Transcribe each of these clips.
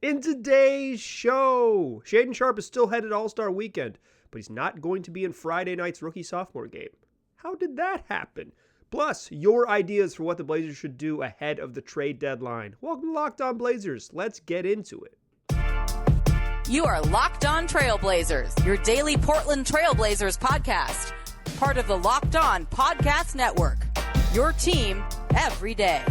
In today's show, Shaedon Sharpe is still headed All-Star Weekend, but he's not going to be in Friday night's rookie-sophomore game. How did that happen? Plus, your ideas for what the Blazers should do ahead of the trade deadline. Welcome to Locked On Blazers. Let's get into it. You are Locked On Trailblazers, your daily Portland Trailblazers podcast. Part of the Locked On Podcast Network, your team every day.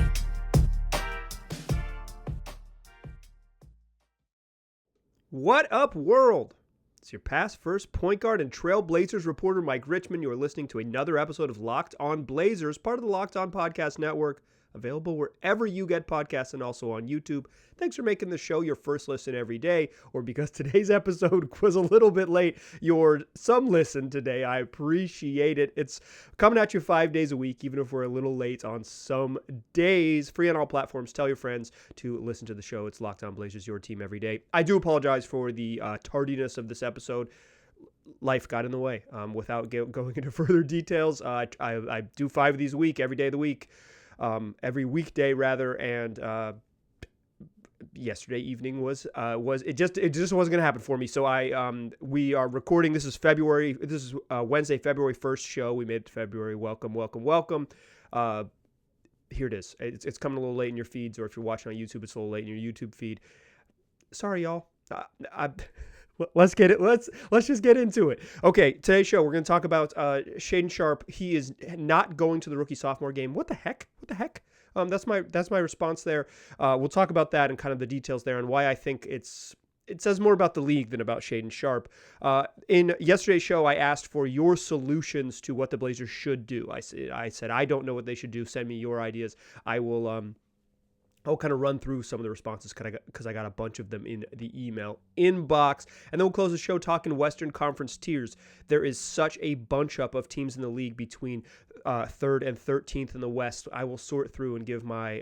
What up, world? It's your past first point guard and Trailblazers reporter, Mike Richmond. You are listening to another episode of Locked On Blazers, part of the Locked On Podcast Network, available wherever you get podcasts and also on YouTube. Thanks for making the show your first listen every day, or because today's episode was a little bit late, your some listen today. I appreciate it. It's coming at you 5 days a week, even if we're a little late on some days. Free on all platforms. Tell your friends to listen to the show. It's Locked On Blazers, your team every day. I do apologize for the tardiness of this episode. Life got in the way. Without going into further details, I do 5 of these a week, every day of the week. Every weekday rather, and yesterday evening was it just wasn't gonna happen for me. So we are recording. This is February. This is Wednesday, February 1st show. We made it to February. Welcome. Here it is. It's coming a little late in your feeds, or if you're watching on YouTube, it's a little late in your YouTube feed. Sorry, y'all. Let's get it. Let's just get into it. Okay, today's show, we're going to talk about Shaedon Sharpe. He is not going to the rookie-sophomore game. What the heck? That's my response there. We'll talk about that and kind of the details there and why I think it says more about the league than about Shaedon Sharpe. In yesterday's show, I asked for your solutions to what the Blazers should do. I said I don't know what they should do. Send me your ideas. I'll kind of run through some of the responses because I got a bunch of them in the email inbox. And then we'll close the show talking Western Conference tiers. There is such a bunch up of teams in the league between 3rd and 13th in the West. I will sort through and give my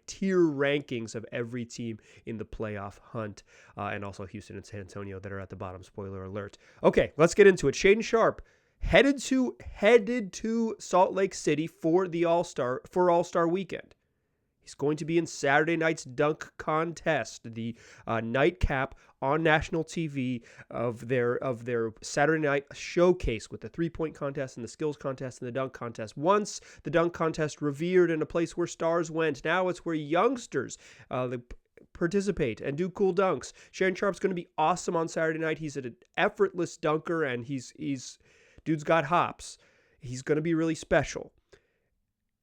tier rankings of every team in the playoff hunt. And also Houston and San Antonio that are at the bottom. Spoiler alert. Okay, let's get into it. Shaedon Sharpe headed to Salt Lake City for the All-Star Weekend. He's going to be in Saturday night's dunk contest, the nightcap on national TV of their Saturday night showcase with the three-point contest and the skills contest and the dunk contest. Once the dunk contest revered in a place where stars went, now it's where youngsters participate and do cool dunks. Shaedon Sharpe's going to be awesome on Saturday night. He's an effortless dunker, and he's dude's got hops. He's going to be really special.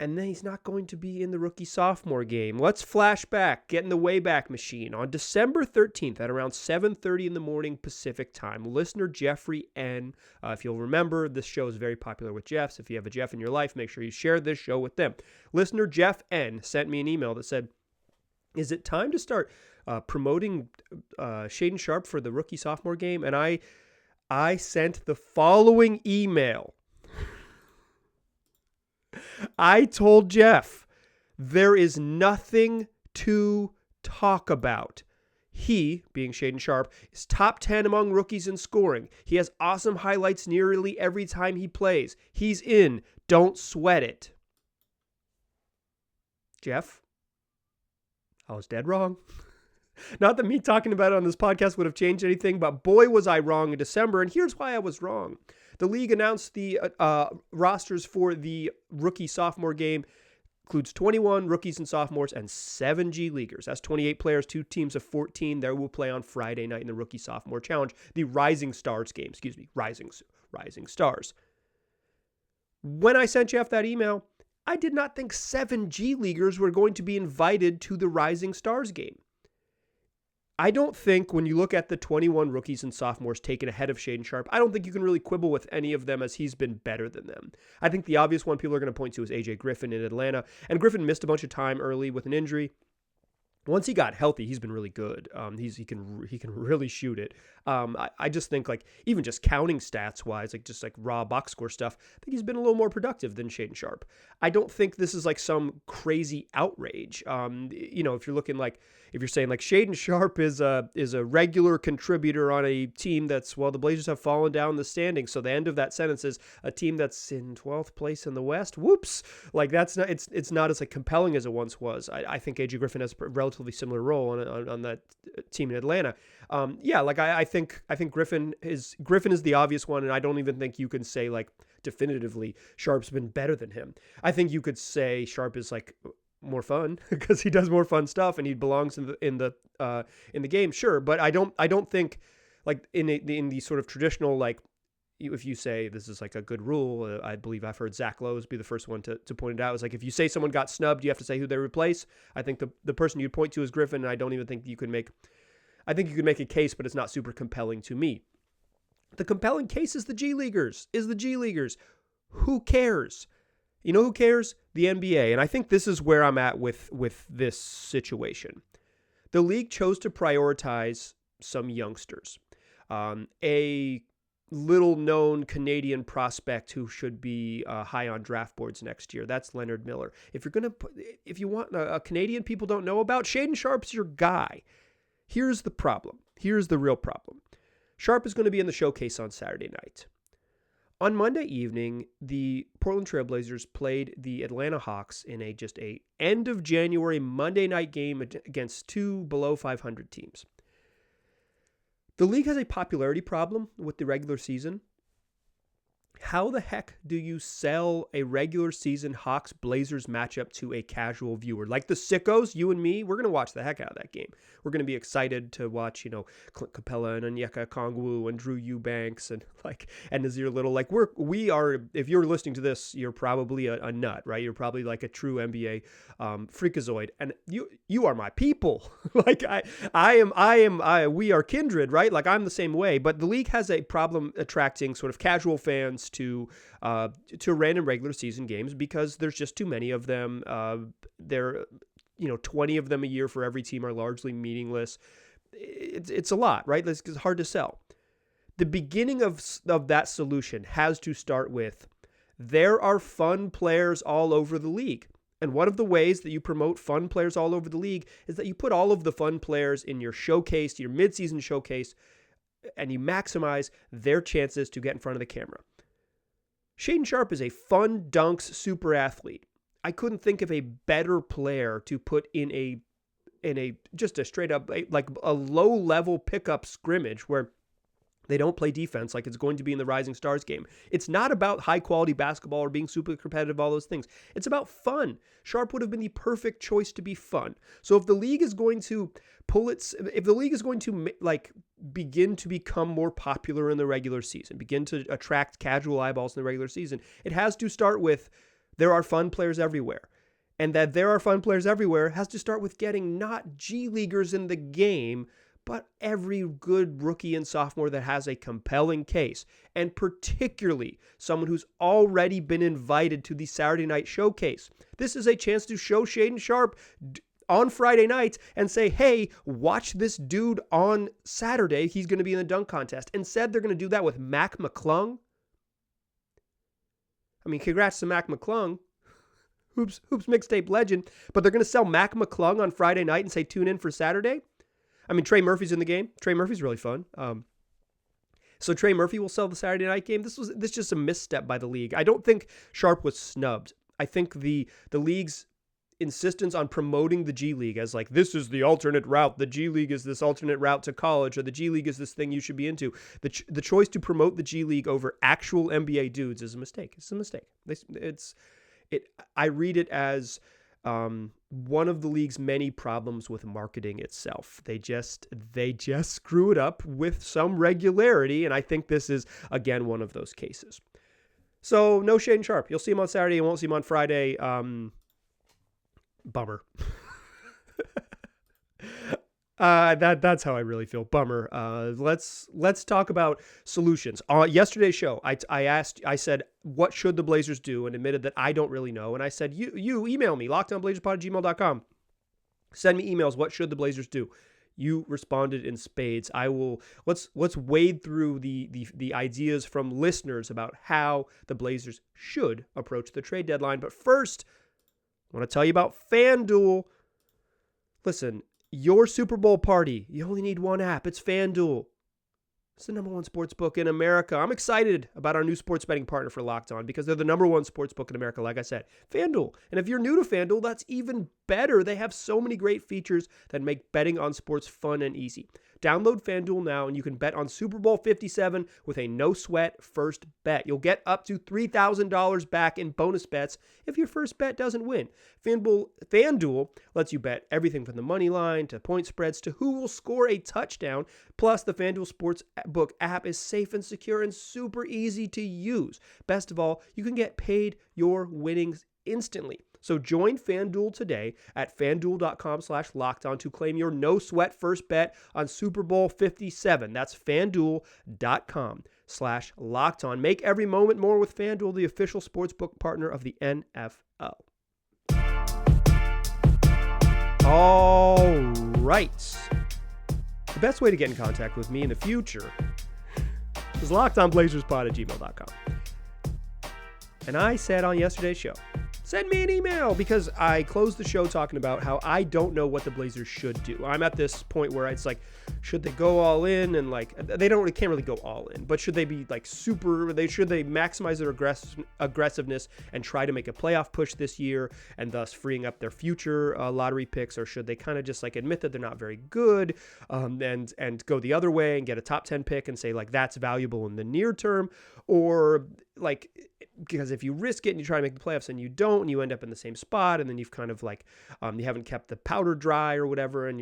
And then he's not going to be in the rookie-sophomore game. Let's flash back, get in the Wayback Machine. On December 13th at around 7:30 in the morning Pacific time, listener Jeffrey N., if you'll remember, this show is very popular with Jeffs. If you have a Jeff in your life, make sure you share this show with them. Listener Jeff N. sent me an email that said, is it time to start promoting Shaedon Sharpe for the rookie-sophomore game? And I sent the following email. I told Jeff, there is nothing to talk about. He, being Shaedon Sharpe, is top 10 among rookies in scoring. He has awesome highlights nearly every time he plays. He's in. Don't sweat it. Jeff, I was dead wrong. Not that me talking about it on this podcast would have changed anything, but boy was I wrong in December, and here's why I was wrong. The league announced the rosters for the rookie-sophomore game. Includes 21 rookies and sophomores and 7 G Leaguers. That's 28 players, 2 teams of 14. They will play on Friday night in the Rookie-Sophomore Challenge, the Rising Stars game. Rising Stars. When I sent Jeff that email, I did not think 7 G Leaguers were going to be invited to the Rising Stars game. I don't think when you look at the 21 rookies and sophomores taken ahead of Shaedon Sharpe, I don't think you can really quibble with any of them as he's been better than them. I think the obvious one people are going to point to is AJ Griffin in Atlanta. And Griffin missed a bunch of time early with an injury. Once he got healthy, he's been really good. He can really shoot it. I just think even just counting stats wise, just raw box score stuff, I think he's been a little more productive than Shaedon Sharpe. I don't think this is some crazy outrage. If you're looking if you're saying Shaedon Sharpe is a regular contributor on a team that's, the Blazers have fallen down the standings. So the end of that sentence is a team that's in 12th place in the West. Whoops. That's not, it's not as compelling as it once was. I think AJ Griffin has a relatively similar role on that team in Atlanta. I think Griffin is the obvious one, and I don't even think you can say like definitively Sharpe's been better than him. I think you could say Sharpe is like more fun because he does more fun stuff and he belongs in the game, sure. But I don't think like in the sort of traditional, like, if you say this is like a good rule, I believe I've heard Zach Lowe's be the first one to point it out. It's like if you say someone got snubbed, you have to say who they replace. I think the person you'd point to is Griffin, and I don't even think you could make. I think you could make a case, but it's not super compelling to me. The compelling case is the G Leaguers. Who cares? You know who cares? The NBA. And I think this is where I'm at with this situation. The league chose to prioritize some youngsters. A little-known Canadian prospect who should be high on draft boards next year. That's Leonard Miller. If you want a Canadian people don't know about, Shaedon Sharpe's your guy. Here's the problem. Here's the real problem. Sharpe is going to be in the showcase on Saturday night. On Monday evening, the Portland Trailblazers played the Atlanta Hawks in a end of January Monday night game against two below 500 teams. The league has a popularity problem with the regular season. How the heck do you sell a regular season Hawks-Blazers matchup to a casual viewer? Like the sickos, you and me, we're going to watch the heck out of that game. We're going to be excited to watch, Clint Capella and Onyeka Okongwu and Drew Eubanks and Nazir Little. Like we are, if you're listening to this, you're probably a nut, right? You're probably like a true NBA freakazoid. And you are my people. Like we are kindred, right? Like I'm the same way, but the league has a problem attracting sort of casual fans to random regular season games because there's just too many of them. They're 20 of them a year for every team are largely meaningless. It's a lot, right? It's hard to sell. The beginning of that solution has to start with there are fun players all over the league. And one of the ways that you promote fun players all over the league is that you put all of the fun players in your showcase, your midseason showcase, and you maximize their chances to get in front of the camera. Shaedon Sharpe is a fun dunks super athlete. I couldn't think of a better player to put in a just a straight up like a low level pickup scrimmage where they don't play defense like it's going to be in the Rising Stars game. It's not about high quality basketball or being super competitive, all those things. It's about fun. Sharpe would have been the perfect choice to be fun. So if the league is going to begin to become more popular in the regular season, begin to attract casual eyeballs in the regular season, it has to start with there are fun players everywhere. And that there are fun players everywhere has to start with getting not G Leaguers in the game, but every good rookie and sophomore that has a compelling case, and particularly someone who's already been invited to the Saturday night showcase. This is a chance to show Shaedon Sharpe on Friday night and say, hey, watch this dude on Saturday. He's going to be in the dunk contest. Instead, they're going to do that with Mac McClung. I mean, congrats to Mac McClung. Hoops mixtape legend. But they're going to sell Mac McClung on Friday night and say, tune in for Saturday. I mean, Trey Murphy's in the game. Trey Murphy's really fun. So Trey Murphy will sell the Saturday night game. This is just a misstep by the league. I don't think Sharpe was snubbed. I think the league's insistence on promoting the G League as like, this is the alternate route. The G League is this alternate route to college, or the G League is this thing you should be into. The choice to promote the G League over actual NBA dudes is a mistake. It's a mistake. I read it as one of the league's many problems with marketing itself. They just screw it up with some regularity, and I think this is, again, one of those cases. So, no Shaedon Sharpe. You'll see him on Saturday. You won't see him on Friday. Bummer. That's how I really feel. Bummer. Let's talk about solutions. On yesterday's show, I said, what should the Blazers do? And admitted that I don't really know. And I said, you email me, lockdownblazerspod@gmail.com. Send me emails. What should the Blazers do? You responded in spades. Let's wade through the ideas from listeners about how the Blazers should approach the trade deadline. But first, I want to tell you about FanDuel. Listen, your Super Bowl party, you only need one app. It's FanDuel. It's the number one sports book in America. I'm excited about our new sports betting partner for Locked On because they're the number one sports book in America, like I said, FanDuel. And if you're new to FanDuel, that's even better. They have so many great features that make betting on sports fun and easy. Download FanDuel now and you can bet on Super Bowl 57 with a no-sweat first bet. You'll get up to $3,000 back in bonus bets if your first bet doesn't win. FanDuel lets you bet everything from the money line to point spreads to who will score a touchdown. Plus, the FanDuel Sportsbook app is safe and secure and super easy to use. Best of all, you can get paid your winnings instantly. So join FanDuel today at FanDuel.com/lockedon to claim your no-sweat first bet on Super Bowl 57. That's FanDuel.com/lockedon. Make every moment more with FanDuel, the official sportsbook partner of the NFL. All right. The best way to get in contact with me in the future is lockedonblazerspod@gmail.com. And I said on yesterday's show, send me an email, because I closed the show talking about how I don't know what the Blazers should do. I'm at this point where it's like, should they go all in? And like, they can't really go all in, but should they be like should they maximize their aggressiveness and try to make a playoff push this year and thus freeing up their future lottery picks? Or should they kind of just like admit that they're not very good and go the other way and get a top 10 pick and say like, that's valuable in the near term? Or like, because if you risk it and you try to make the playoffs and you don't, and you end up in the same spot, and then you've kind of like, you haven't kept the powder dry or whatever, and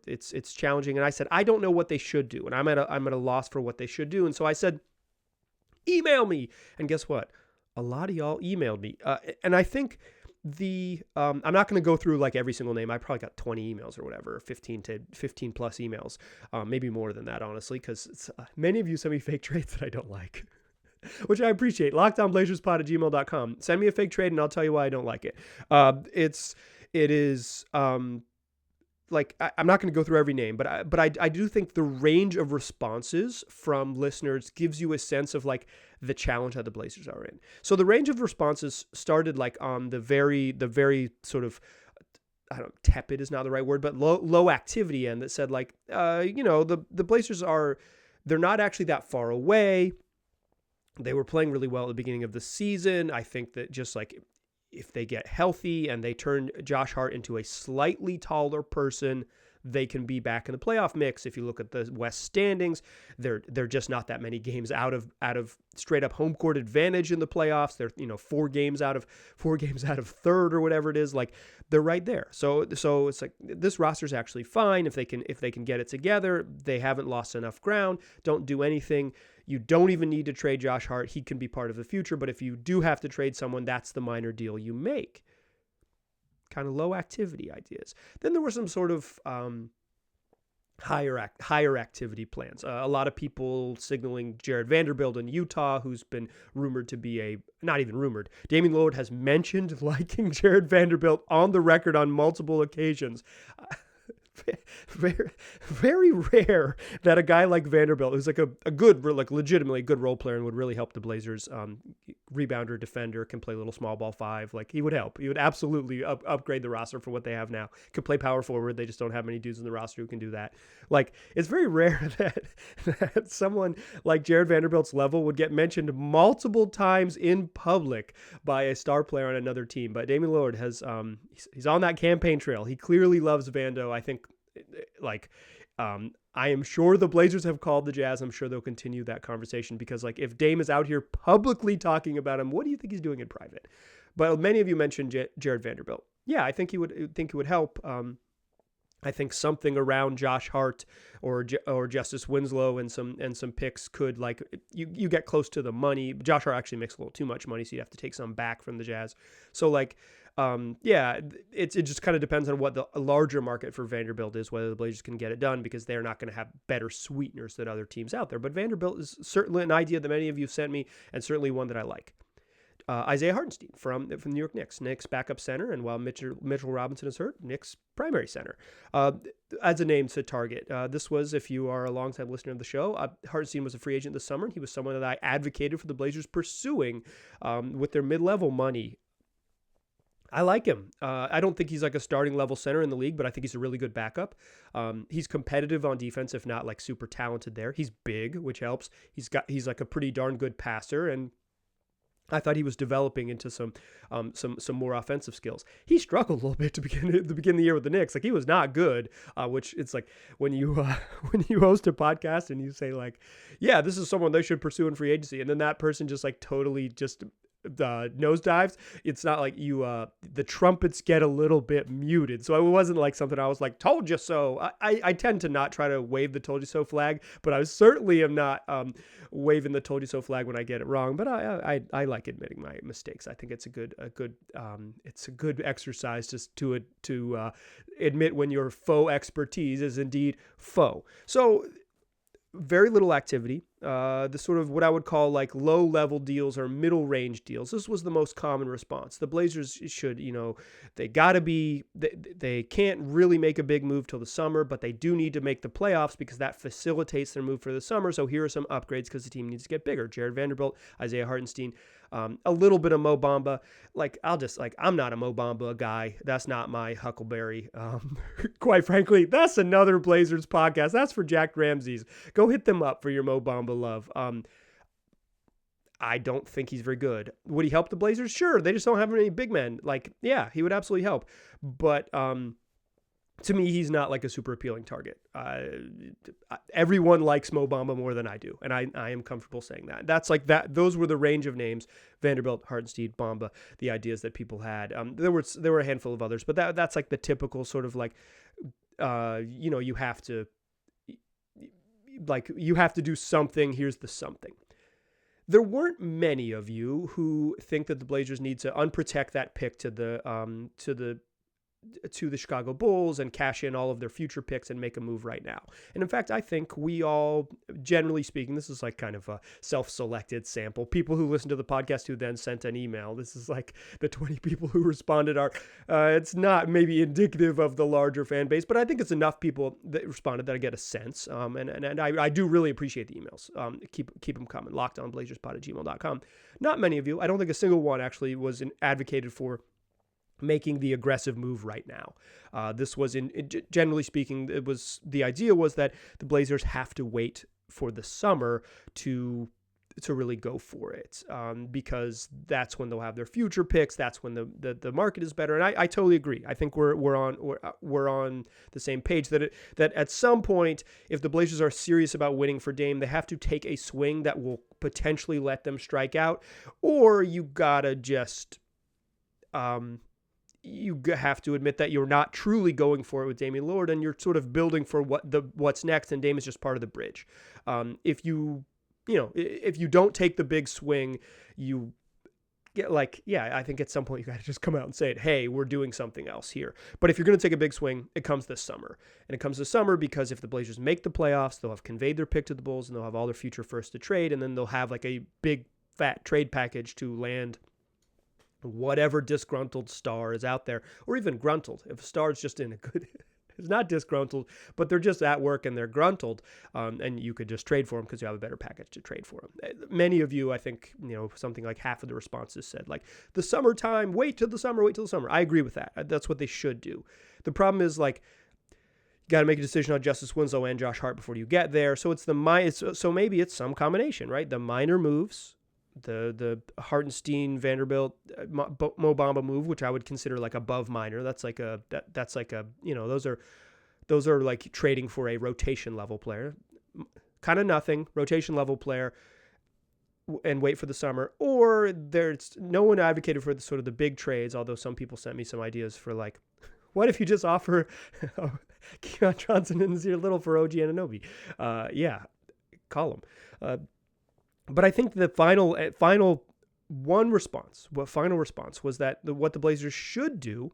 it's challenging. And I said, I don't know what they should do, and I'm at a loss for what they should do. And so I said, email me. And guess what? A lot of y'all emailed me. And I think I'm not going to go through like every single name. I probably got 20 emails or whatever, 15 plus emails, maybe more than that, honestly, because many of you send me fake trades that I don't like. Which I appreciate. LockedOnBlazersPod@gmail.com. Send me a fake trade and I'll tell you why I don't like it. It is like, I'm not going to go through every name, but I do think the range of responses from listeners gives you a sense of like the challenge that the Blazers are in. So the range of responses started like on the very sort of, I don't know, tepid is not the right word, but low activity end that said like, the Blazers they're not actually that far away. They were playing really well at the beginning of the season. I think that just like if they get healthy and they turn Josh Hart into a slightly taller person, they can be back in the playoff mix. If you look at the West standings, they're just not that many games out of straight up home court advantage in the playoffs. They're 4 games out of third or whatever it is. Like they're right there. So it's like this roster's actually fine if they can get it together. They haven't lost enough ground. Don't do anything. You don't even need to trade Josh Hart. He can be part of the future. But if you do have to trade someone, that's the minor deal you make. Kind of low activity ideas. Then there were some sort of higher activity plans. A lot of people signaling Jared Vanderbilt in Utah, who's been rumored to be not even rumored. Damian Lillard has mentioned liking Jared Vanderbilt on the record on multiple occasions. Very, very rare that a guy like Vanderbilt, who's like a good, like legitimately good role player and would really help the Blazers, rebounder, defender, can play a little small ball 5. Like he would help. He would absolutely upgrade the roster from what they have now. Could play power forward. They just don't have many dudes in the roster who can do that. Like it's very rare that someone like Jared Vanderbilt's level would get mentioned multiple times in public by a star player on another team. But Damian Lillard has, he's on that campaign trail. He clearly loves Vando. I think I am sure the Blazers have called the Jazz. I'm sure they'll continue that conversation because like if Dame is out here publicly talking about him, what do you think he's doing in private? But many of you mentioned Jared Vanderbilt. Yeah, I think he would help. I think something around Josh Hart or Justice Winslow and some picks could, like, you get close to the money. Josh Hart actually makes a little too much money, so you have to take some back from the Jazz. So like, it just kind of depends on what the larger market for Vanderbilt is, whether the Blazers can get it done, because they're not going to have better sweeteners than other teams out there. But Vanderbilt is certainly an idea that many of you sent me, and certainly one that I like. Isaiah Hartenstein from the New York Knicks. Knicks backup center, and while Mitchell Robinson is hurt, Knicks primary center. As a name to target. This was, if you are a longtime listener of the show, Hartenstein was a free agent this summer, and he was someone that I advocated for the Blazers pursuing with their mid-level money. I like him. I don't think he's like a starting level center in the league, but I think he's a really good backup. He's competitive on defense, if not like super talented there. He's big, which helps. He's like a pretty darn good passer, and I thought he was developing into some more offensive skills. He struggled a little bit to begin the year with the Knicks. Like, he was not good. Which it's like when you when you host a podcast and you say like, yeah, this is someone they should pursue in free agency, and then that person just like totally just nosedives. It's not like you the trumpets get a little bit muted, so it wasn't like something I was like, told you so. I tend to not try to wave the told you so flag, but I certainly am not waving the told you so flag when I get it wrong. But I like admitting my mistakes. I think it's a good exercise just to admit when your faux expertise is indeed faux. So very little activity. The sort of what I would call like low level deals or middle range deals. This was the most common response. The Blazers should, they can't really make a big move till the summer, but they do need to make the playoffs because that facilitates their move for the summer. So here are some upgrades because the team needs to get bigger. Jared Vanderbilt, Isaiah Hartenstein, a little bit of Mo Bamba. I'm not a Mo Bamba guy. That's not my Huckleberry. Quite frankly, that's another Blazers podcast. That's for Jack Ramsey's. Go hit them up for your Mo Bamba love. I don't think he's very good. Would he help the Blazers? Sure. They just don't have any big men. Like, yeah, he would absolutely help. But to me, he's not like a super appealing target. Everyone likes Mo Bamba more than I do, and I am comfortable saying that. That's like that. Those were the range of names: Vanderbilt, Hartenstein, Bamba. The ideas that people had. There were a handful of others, but that's like the typical sort of like, you have to do something. Here's the something. There weren't many of you who think that the Blazers need to unprotect that pick to the Chicago Bulls and cash in all of their future picks and make a move right now. And in fact, I think we all, generally speaking, this is like kind of a self-selected sample. People who listen to the podcast who then sent an email. This is like the 20 people who responded are, it's not maybe indicative of the larger fan base, but I think it's enough people that responded that I get a sense. And I do really appreciate the emails. Keep them coming. LockedOnBlazersPod@gmail.com. Not many of you. I don't think a single one actually was advocated for making the aggressive move right now. This was generally speaking, the idea was that the Blazers have to wait for the summer to really go for it, because that's when they'll have their future picks. That's when the market is better. And I totally agree. I think we're on the same page that at some point, if the Blazers are serious about winning for Dame, they have to take a swing that will potentially let them strike out, or you gotta just you have to admit that you're not truly going for it with Damian Lillard, and you're sort of building for what's next, and Dame is just part of the bridge. If you don't take the big swing, you get I think at some point you got to just come out and say it. Hey, we're doing something else here. But if you're going to take a big swing, it comes this summer. And it comes this summer because if the Blazers make the playoffs, they'll have conveyed their pick to the Bulls, and they'll have all their future first to trade, and then they'll have like a big fat trade package to land whatever disgruntled star is out there, or even gruntled. If a star is just in a good, it's not disgruntled, but they're just at work and they're gruntled, and you could just trade for them because you have a better package to trade for them. Many of you, I think, something like half of the responses said like the summertime, wait till the summer. I agree with that. That's what they should do. The problem is like, you got to make a decision on Justice Winslow and Josh Hart before you get there. So so maybe it's some combination, right? The minor moves, the Hartenstein, Vanderbilt, Mo Bamba move, which I would consider like above minor. That's like those are like trading for a rotation level player, kind of nothing, rotation level player, and wait for the summer. Or there's no one advocated for the sort of the big trades, although some people sent me some ideas for like, what if you just offer Keon Johnson and Nassir Little for OG Anunoby? Yeah, call him. But I think the final response was that what the Blazers should do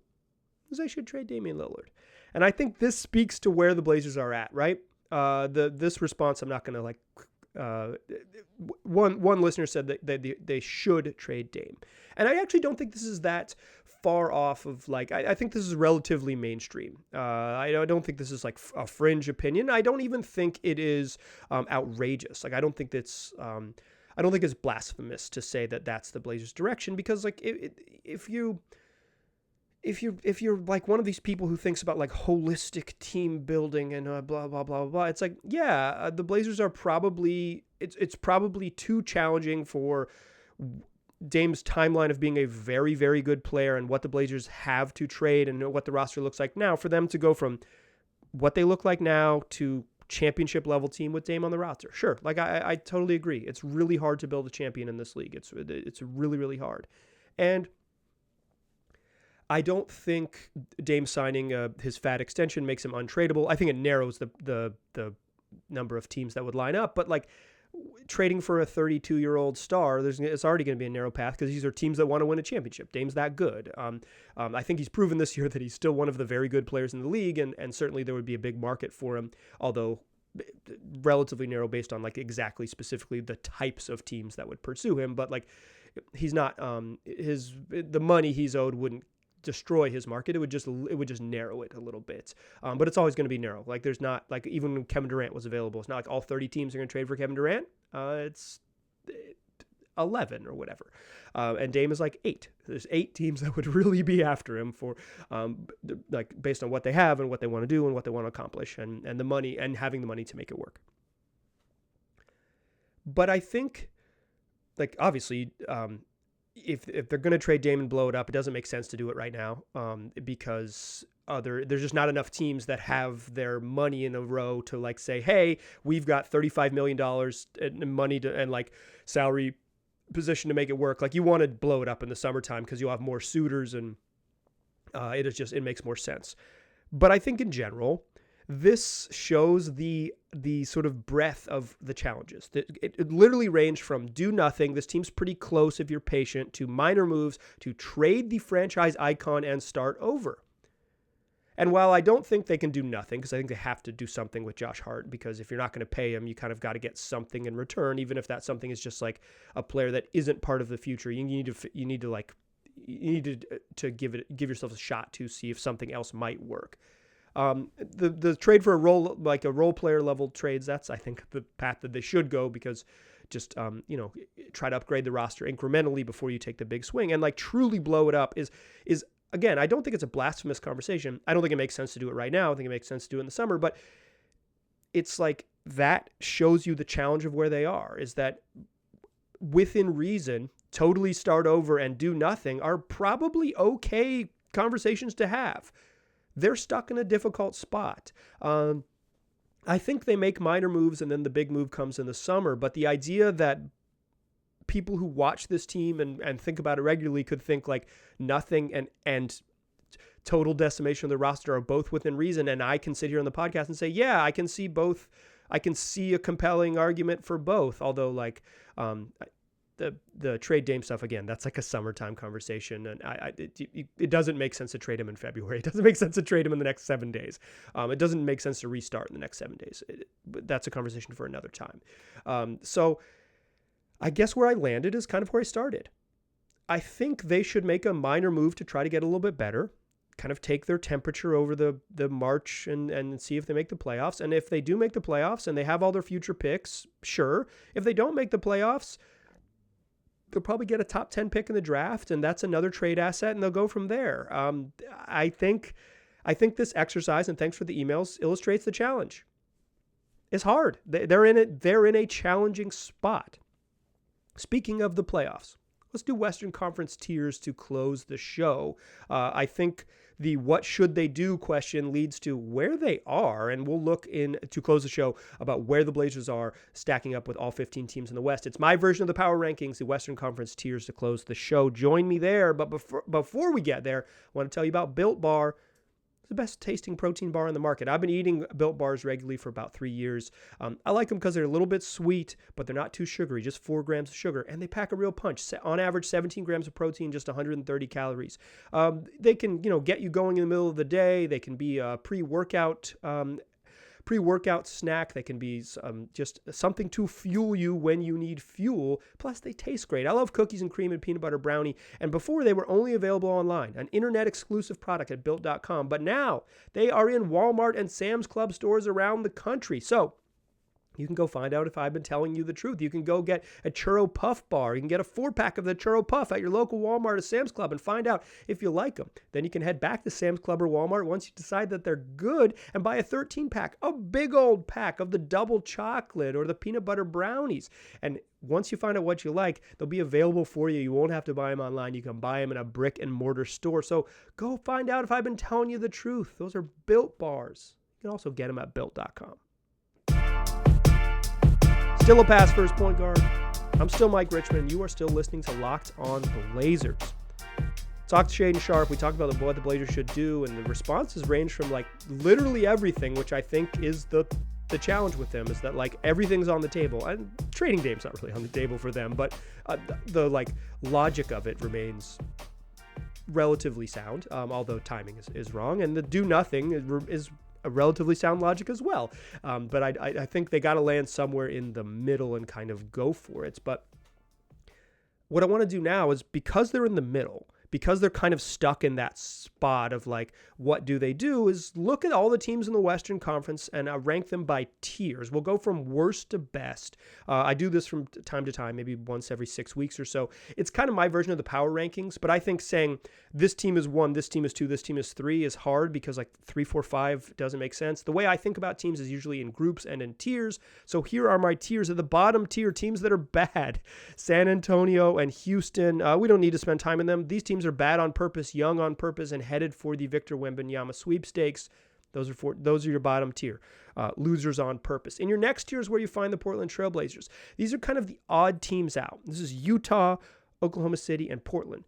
is they should trade Damian Lillard. And I think this speaks to where the Blazers are at, right? This response, I'm not going to one listener said that they should trade Dame. And I actually don't think this is that far off of I think this is relatively mainstream. I don't think this is like a fringe opinion. I don't even think it is outrageous. I don't think it's blasphemous to say that that's the Blazers' direction, because if you're like one of these people who thinks about like holistic team building and blah blah blah blah, it's like, yeah, the Blazers are probably it's probably too challenging for Dame's timeline of being a very, very good player and what the Blazers have to trade and what the roster looks like now, for them to go from what they look like now to championship level team with Dame on the roster. Sure. Like I totally agree. It's really hard to build a champion in this league. It's really, really hard. And I don't think Dame signing his fat extension makes him untradeable. I think it narrows the number of teams that would line up, but like trading for a 32-year-old star, it's already going to be a narrow path because these are teams that want to win a championship. Dame's that good. I think he's proven this year that he's still one of the very good players in the league, and certainly there would be a big market for him, although relatively narrow based on like exactly specifically the types of teams that would pursue him. But like he's not the money he's owed wouldn't destroy his market. It would just narrow it a little bit. But it's always going to be narrow. Like there's not like, even when Kevin Durant was available, it's not like all 30 teams are going to trade for Kevin Durant. It's 11 or whatever. And Dame is like 8. There's 8 teams that would really be after him for like based on what they have and what they want to do and what they want to accomplish and the money and having the money to make it work. But I think like obviously if they're going to trade Dame and blow it up, it doesn't make sense to do it right now because there's just not enough teams that have their money in a row to like say, hey, we've got $35 million in money and like salary position to make it work. Like you want to blow it up in the summertime because you'll have more suitors and it makes more sense. But I think in general, this shows the sort of breadth of the challenges. It literally ranged from do nothing, this team's pretty close if you're patient, to minor moves, to trade the franchise icon and start over. And while I don't think they can do nothing, because I think they have to do something with Josh Hart, because if you're not going to pay him, you kind of got to get something in return, even if that something is just like a player that isn't part of the future. You need to give yourself a shot to see if something else might work. The trade for a role player level trades, that's I think the path that they should go, because just try to upgrade the roster incrementally before you take the big swing and like truly blow it up is again, I don't think it's a blasphemous conversation. I don't think it makes sense to do it right now. I think it makes sense to do it in the summer, but it's like that shows you the challenge of where they are, is that within reason, totally start over and do nothing are probably okay conversations to have. They're stuck in a difficult spot. I think they make minor moves and then the big move comes in the summer, but the idea that people who watch this team and think about it regularly could think like nothing and total decimation of the roster are both within reason. And I can sit here on the podcast and say, yeah, I can see both. I can see a compelling argument for both. Although like the trade Dame stuff, again, that's like a summertime conversation. And it doesn't make sense to trade him in February. It doesn't make sense to trade him in the next 7 days. It doesn't make sense to restart in the next 7 days. But that's a conversation for another time. So I guess where I landed is kind of where I started. I think they should make a minor move to try to get a little bit better, kind of take their temperature over the March and see if they make the playoffs. And if they do make the playoffs and they have all their future picks, sure. If they don't make the playoffs, they'll probably get a top 10 pick in the draft, and that's another trade asset, and they'll go from there. I think this exercise, and thanks for the emails, illustrates the challenge. It's hard. They're in a challenging spot. Speaking of the playoffs, let's do Western Conference tiers to close the show. I think the what should they do question leads to where they are, and we'll look in to close the show about where the Blazers are stacking up with all 15 teams in the West. It's my version of the power rankings, the Western Conference tiers to close the show. Join me there, but before we get there, I want to tell you about Built Bar. It's the best tasting protein bar on the market. I've been eating Built Bars regularly for about 3 years. I like them because they're a little bit sweet, but they're not too sugary, just 4 grams of sugar, and they pack a real punch. On average, 17 grams of protein, just 130 calories. They can, get you going in the middle of the day. They can be a pre-workout snack. They can be just something to fuel you when you need fuel. Plus, they taste great. I love cookies and cream and peanut butter brownie. And before, they were only available online, an internet-exclusive product at Built.com. But now, they are in Walmart and Sam's Club stores around the country. So, You can go find out if I've been telling you the truth. You can go get a Churro Puff bar. You can get a 4-pack of the Churro Puff at your local Walmart or Sam's Club and find out if you like them. Then you can head back to Sam's Club or Walmart once you decide that they're good and buy a 13-pack, a big old pack of the double chocolate or the peanut butter brownies. And once you find out what you like, they'll be available for you. You won't have to buy them online. You can buy them in a brick and mortar store. So go find out if I've been telling you the truth. Those are Built bars. You can also get them at Built.com. Still a pass first point guard. I'm still Mike Richmond. You are still listening to Locked On Blazers. Talked to Shaedon Sharpe. We talked about what the Blazers should do, and the responses range from like literally everything, which I think is the challenge with them, is that like everything's on the table. And trading Dame's not really on the table for them, but the like logic of it remains relatively sound, although timing is wrong, and the do nothing is a relatively sound logic as well. But I think they got to land somewhere in the middle and kind of go for it. But what I want to do now is, because they're in the middle, because they're kind of stuck in that spot of like, what do they do, is look at all the teams in the Western Conference and rank them by tiers. We'll go from worst to best. I do this from time to time, maybe once every 6 weeks or so. It's kind of my version of the power rankings, but I think saying this team is 1, this team is 2, this team is 3 is hard, because like 3, 4, 5 doesn't make sense. The way I think about teams is usually in groups and in tiers. So here are my tiers. At the bottom tier, teams that are bad: San Antonio and Houston. We don't need to spend time in them. These teams are bad on purpose, young on purpose, and headed for the Victor Wembanyama sweepstakes. Those are your bottom tier. Losers on purpose. In your next tier is where you find the Portland Trailblazers. These are kind of the odd teams out. This is Utah, Oklahoma City, and Portland.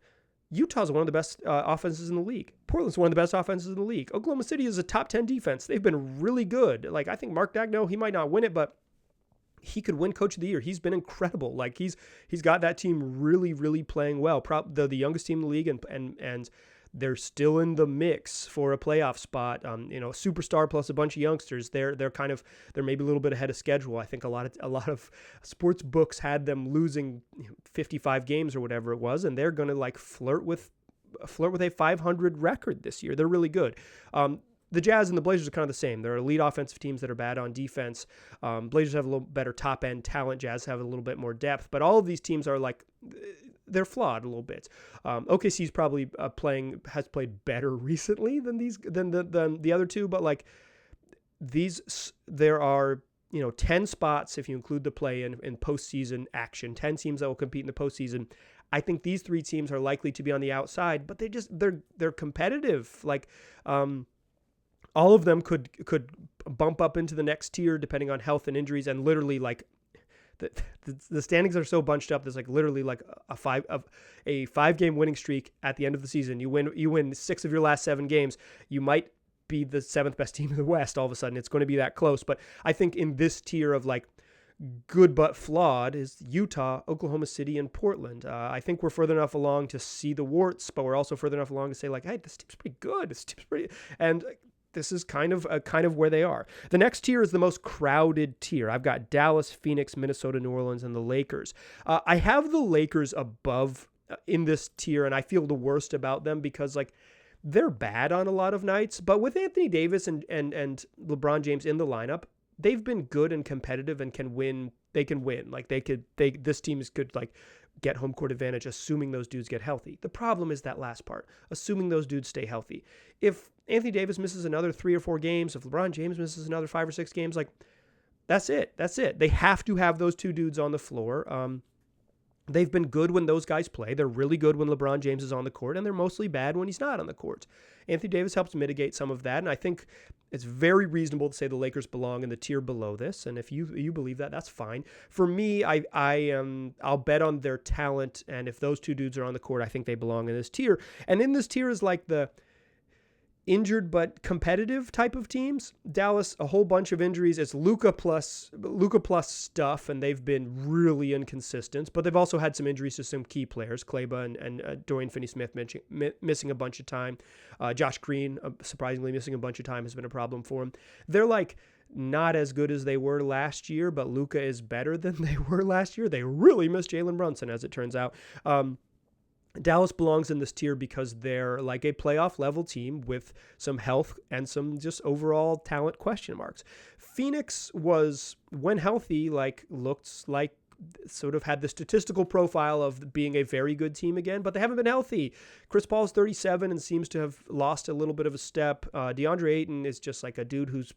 Utah's one of the best offenses in the league. Portland's one of the best offenses in the league. Oklahoma City is a top 10 defense. They've been really good. Like, I think Mark Daigneault, he might not win it, but he could win Coach of the Year. He's been incredible. Like, he's got that team really, really playing well. They're the youngest team in the league, and they're still in the mix for a playoff spot. Superstar plus a bunch of youngsters. They're maybe a little bit ahead of schedule. I think a lot of sports books had them losing 55 games or whatever it was, and they're going to like flirt with a 500 record this year. They're really good. The Jazz and the Blazers are kind of the same. They're elite offensive teams that are bad on defense. Blazers have a little better top-end talent. Jazz have a little bit more depth. But all of these teams are like, they're flawed a little bit. OKC's probably has played better recently than the other two. But like there are 10 spots, if you include the play-in postseason action, 10 teams that will compete in the postseason. I think these 3 teams are likely to be on the outside, but they're competitive. Like, all of them could bump up into the next tier depending on health and injuries, and literally like the standings are so bunched up. There's like literally like a 5-game winning streak at the end of the season. You win 6 of your last 7 games. You might be the 7th best team in the West all of a sudden. It's going to be that close. But I think in this tier of like good but flawed is Utah, Oklahoma City, and Portland. I think we're further enough along to see the warts, but we're also further enough along to say like, hey, this team's pretty good. This team's pretty, and this is kind of where they are. The next tier is the most crowded tier. I've got Dallas, Phoenix, Minnesota, New Orleans, and the Lakers. I have the Lakers above in this tier, and I feel the worst about them because like they're bad on a lot of nights. But with Anthony Davis and LeBron James in the lineup, they've been good and competitive and can win. They can win. Like this team could like get home court advantage, assuming those dudes get healthy. The problem is that last part, assuming those dudes stay healthy. If Anthony Davis misses another 3 or 4 games, if LeBron James misses another 5 or 6 games, like that's it. They have to have those 2 dudes on the floor. They've been good when those guys play. They're really good when LeBron James is on the court, and they're mostly bad when he's not on the court. Anthony Davis helps mitigate some of that, and I think it's very reasonable to say the Lakers belong in the tier below this, and if you believe that, that's fine. For me, I'll bet on their talent, and if those 2 dudes are on the court, I think they belong in this tier. And in this tier is like the injured but competitive type of teams. Dallas, a whole bunch of injuries. It's Luka plus stuff, and they've been really inconsistent. But they've also had some injuries to some key players, Kleba and Dorian Finney-Smith missing a bunch of time. Josh Green, surprisingly missing a bunch of time, has been a problem for him. They're like not as good as they were last year, but Luka is better than they were last year. They really missed Jalen Brunson, as it turns out. Dallas belongs in this tier because they're like a playoff level team with some health and some just overall talent question marks. Phoenix was, when healthy, looked like sort of had the statistical profile of being a very good team again, but they haven't been healthy. Chris Paul's 37 and seems to have lost a little bit of a step. DeAndre Ayton is just like a dude who's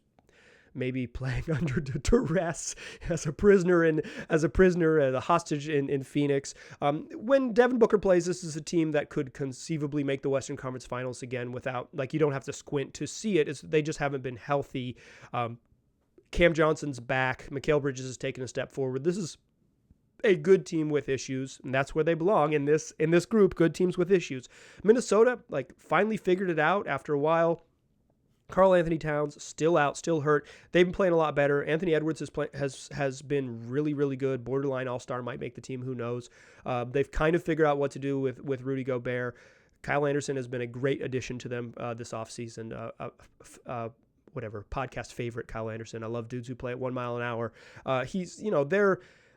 maybe playing under duress as a prisoner, as a hostage in Phoenix. When Devin Booker plays, this is a team that could conceivably make the Western Conference Finals again without, you don't have to squint to see it. They just haven't been healthy. Cam Johnson's back. Mikal Bridges has taken a step forward. This is a good team with issues, and that's where they belong in this group, good teams with issues. Minnesota, finally figured it out after a while. Karl Anthony Towns still out, still hurt. They've been playing a lot better. Anthony Edwards has been really, really good. Borderline all-star, might make the team, who knows. They've kind of figured out what to do with Rudy Gobert. Kyle Anderson has been a great addition to them this offseason. Whatever, podcast favorite, Kyle Anderson. I love dudes who play at 1 mile an hour.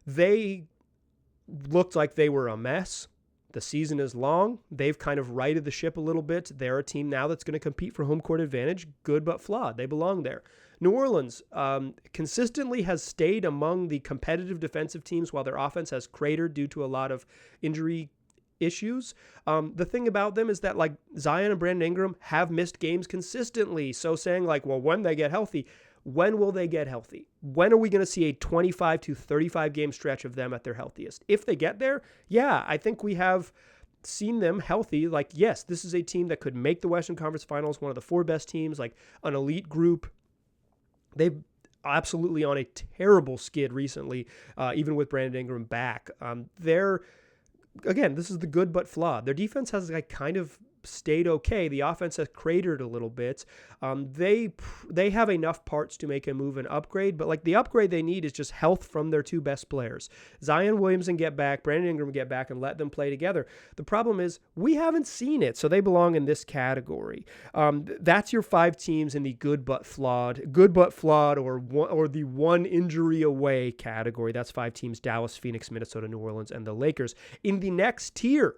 They looked like they were a mess. The season is long. They've kind of righted the ship a little bit. They're a team now that's going to compete for home court advantage. Good but flawed. They belong there. New Orleans consistently has stayed among the competitive defensive teams while their offense has cratered due to a lot of injury issues. The thing about them is that Zion and Brandon Ingram have missed games consistently. So saying when they get healthy, when will they get healthy? When are we going to see a 25 to 35 game stretch of them at their healthiest? If they get there, yeah, I think we have seen them healthy. Yes, this is a team that could make the Western Conference Finals, one of the 4 best teams, an elite group. They've absolutely on a terrible skid recently, even with Brandon Ingram back. Again, this is the good but flawed. Their defense has kind of stayed okay. The offense has cratered a little bit. They have enough parts to make a move and upgrade, but the upgrade they need is just health from their 2 best players. Zion Williamson get back, Brandon Ingram get back, and let them play together. The problem is we haven't seen it, so they belong in this category. That's your 5 teams in the good but flawed, or the 1 injury away category. That's 5 teams: Dallas, Phoenix, Minnesota, New Orleans, and the Lakers. In the next tier,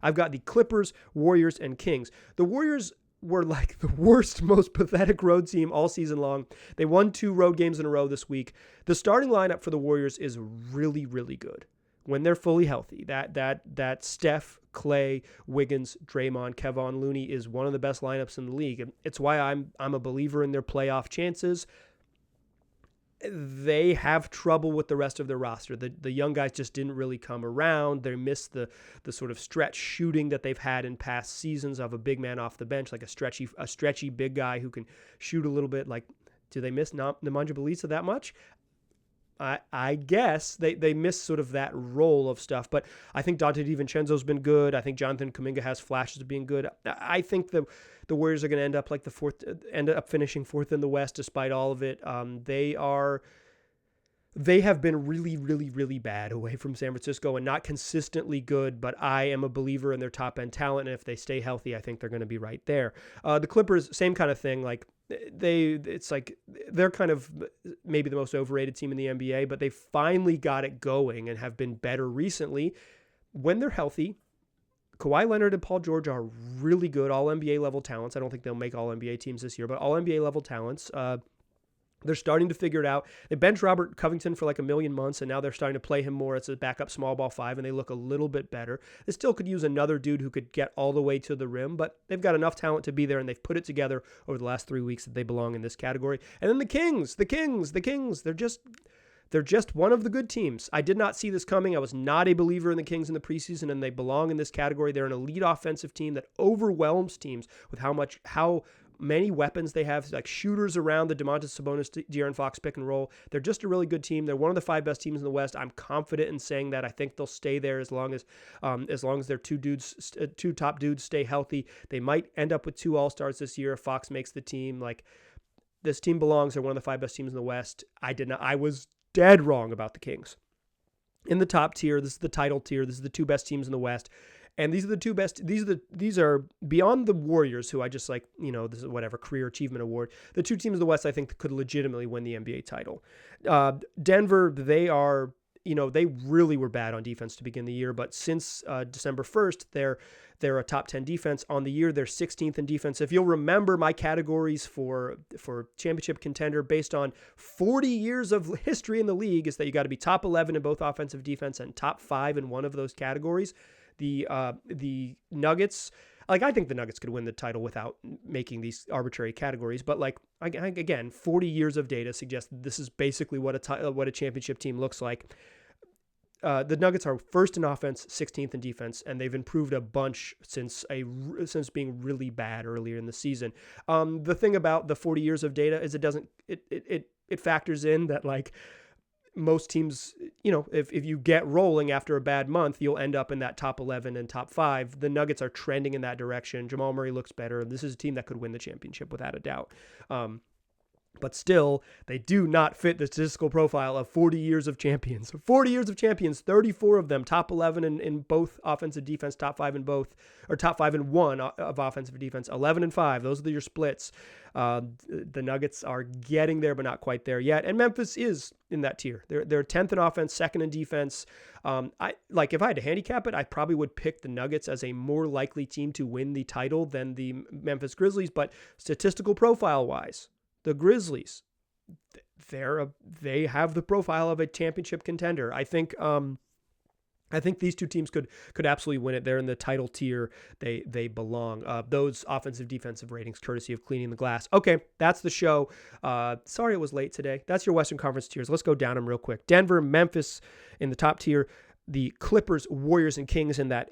I've got the Clippers, Warriors, and Kings. The Warriors were the worst, most pathetic road team all season long. They won 2 road games in a row this week. The starting lineup for the Warriors is really, really good when they're fully healthy. That Steph, Clay, Wiggins, Draymond, Kevon Looney is one of the best lineups in the league. And it's why I'm a believer in their playoff chances. They have trouble with the rest of their roster. The young guys just didn't really come around. They missed the sort of stretch shooting that they've had in past seasons of a big man off the bench, a stretchy big guy who can shoot a little bit. Do they miss Nemanja Bjelica that much? I guess they miss sort of that role of stuff, but I think Dante DiVincenzo's been good. I think Jonathan Kuminga has flashes of being good. I think the Warriors are going to end up finishing 4th in the West despite all of it. They have been really, really, really bad away from San Francisco and not consistently good, but I am a believer in their top end talent, and if they stay healthy, I think they're going to be right there. The Clippers, same kind of thing. They're kind of maybe the most overrated team in the NBA, but they finally got it going and have been better recently. When they're healthy, Kawhi Leonard and Paul George are really good all-NBA level talents. I don't think they'll make all-NBA teams this year, but all-NBA level talents. They're starting to figure it out. They benched Robert Covington for a million months, and now they're starting to play him more as a backup small ball 5, and they look a little bit better. They still could use another dude who could get all the way to the rim, but they've got enough talent to be there, and they've put it together over the last 3 weeks that they belong in this category. And then the Kings. They're just one of the good teams. I did not see this coming. I was not a believer in the Kings in the preseason, and they belong in this category. They're an elite offensive team that overwhelms teams with how many weapons they have, shooters around the Domantas Sabonis, De'Aaron Fox pick and roll. They're just a really good team. They're one of the 5 best teams in the West. I'm confident in saying that. I think they'll stay there as long as their 2 top dudes stay healthy. They might end up with 2 All-Stars this year if Fox makes the team. This team belongs. They're one of the 5 best teams in the West. I was dead wrong about the Kings. In the top tier, this is the title tier. This is the 2 best teams in the West. And these are the 2 best. These are beyond the Warriors, who I just this is whatever career achievement award. The 2 teams in the West I think could legitimately win the NBA title. Denver, they are they really were bad on defense to begin the year, but since December 1st, they're a top 10 defense. On the year, they're 16th in defense. If you'll remember my categories for championship contender based on 40 years of history in the league is that you got to be top 11 in both offensive defense and top 5 in one of those categories. The Nuggets, I think the Nuggets could win the title without making these arbitrary categories, but again, 40 years of data suggests this is basically what a championship team looks like. The Nuggets are first in offense, 16th in defense, and they've improved a bunch since being really bad earlier in the season. The thing about the 40 years of data is it factors in that most teams, if you get rolling after a bad month, you'll end up in that top 11 and top 5. The Nuggets are trending in that direction. Jamal Murray looks better. This is a team that could win the championship without a doubt. But still, they do not fit the statistical profile of 40 years of champions. 40 years of champions, 34 of them, top 11 in both offensive defense, top 5 in both, or top 5 in one of offensive defense, 11 and 5. Those are your splits. The Nuggets are getting there, but not quite there yet. And Memphis is in that tier. They're 10th in offense, 2nd in defense. If I had to handicap it, I probably would pick the Nuggets as a more likely team to win the title than the Memphis Grizzlies. But statistical profile wise, the Grizzlies, they have the profile of a championship contender. I think these two teams could absolutely win it. They're in the title tier. They belong. Those offensive defensive ratings, courtesy of Cleaning the Glass. Okay, that's the show. Sorry it was late today. That's your Western Conference tiers. Let's go down them real quick. Denver, Memphis in the top tier. The Clippers, Warriors, and Kings in that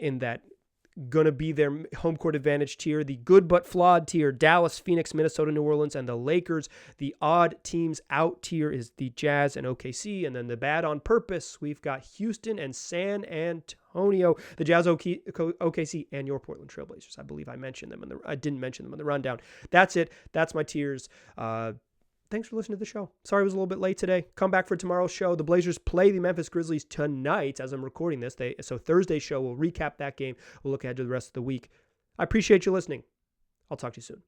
gonna be their home court advantage tier. The good but flawed tier, Dallas, Phoenix, Minnesota, New Orleans, and the Lakers. The odd teams out tier is the Jazz and OKC. And then the bad on purpose, we've got Houston and San Antonio. The Jazz, OKC, and your Portland Trailblazers. I believe I mentioned them I didn't mention them in the rundown. That's it. That's my tiers. Thanks for listening to the show. Sorry it was a little bit late today. Come back for tomorrow's show. The Blazers play the Memphis Grizzlies tonight as I'm recording this. So Thursday's show, we'll recap that game. We'll look ahead to the rest of the week. I appreciate you listening. I'll talk to you soon.